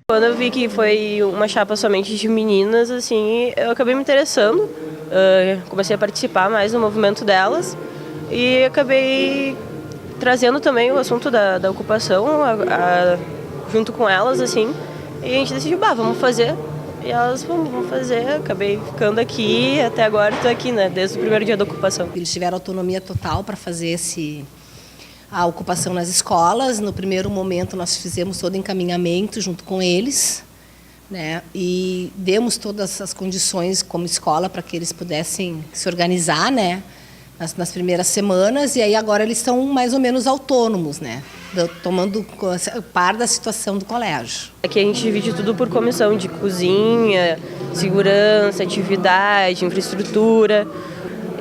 Quando eu vi que foi uma chapa somente de meninas, assim, eu acabei me interessando, comecei a participar mais do movimento delas e acabei trazendo também o assunto da ocupação junto com elas, assim, e a gente decidiu, vamos fazer. E elas, vamos fazer, acabei ficando aqui, até agora estou aqui, né, desde o primeiro dia da ocupação. Eles tiveram autonomia total para fazer a ocupação nas escolas. No primeiro momento nós fizemos todo o encaminhamento junto com eles, né, e demos todas as condições como escola para que eles pudessem se organizar, né, nas primeiras semanas, e aí agora eles estão mais ou menos autônomos, né, tomando par da situação do colégio. Aqui a gente divide tudo por comissão de cozinha, segurança, atividade, infraestrutura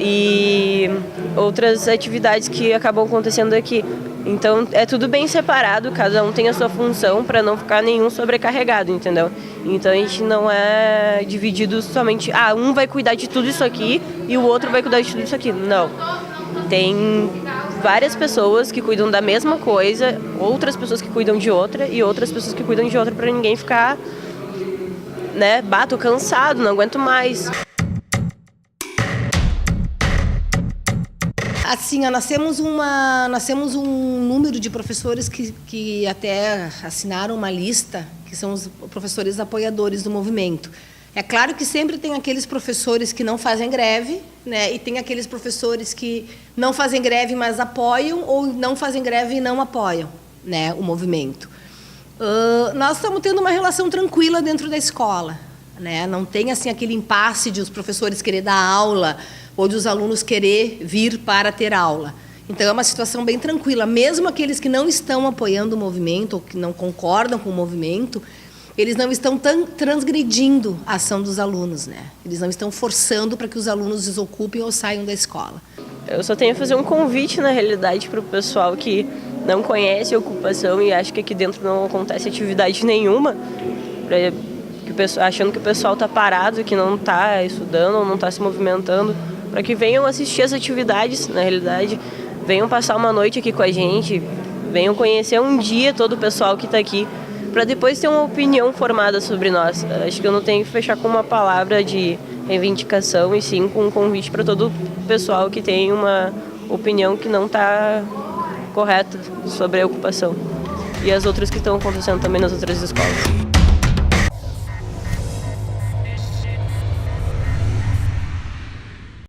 e outras atividades que acabam acontecendo aqui. Então é tudo bem separado, cada um tem a sua função para não ficar nenhum sobrecarregado, entendeu? Então a gente não é dividido somente, um vai cuidar de tudo isso aqui e o outro vai cuidar de tudo isso aqui. Não. Tem várias pessoas que cuidam da mesma coisa, outras pessoas que cuidam de outra e outras pessoas que cuidam de outra para ninguém ficar, né, tô cansado, não aguento mais. Assim, nós temos um número de professores que até assinaram uma lista, que são os professores apoiadores do movimento. É claro que sempre tem aqueles professores que não fazem greve, né, e tem aqueles professores que não fazem greve, mas apoiam, ou não fazem greve e não apoiam, né, o movimento. Nós estamos tendo uma relação tranquila dentro da escola, né? Não tem assim aquele impasse de os professores querer dar aula ou de os alunos querer vir para ter aula. Então é uma situação bem tranquila. Mesmo aqueles que não estão apoiando o movimento ou que não concordam com o movimento, eles não estão transgredindo a ação dos alunos, né? Eles não estão forçando para que os alunos desocupem ou saiam da escola. Eu só tenho a fazer um convite, na realidade, para o pessoal que não conhece a ocupação e acha que aqui dentro não acontece atividade nenhuma, achando que o pessoal está parado, que não está estudando ou não está se movimentando, para que venham assistir as atividades, na realidade, venham passar uma noite aqui com a gente, venham conhecer um dia todo o pessoal que está aqui, para depois ter uma opinião formada sobre nós. Acho que eu não tenho que fechar com uma palavra de reivindicação, e sim com um convite para todo o pessoal que tem uma opinião que não está correta sobre a ocupação. E as outras que estão acontecendo também nas outras escolas.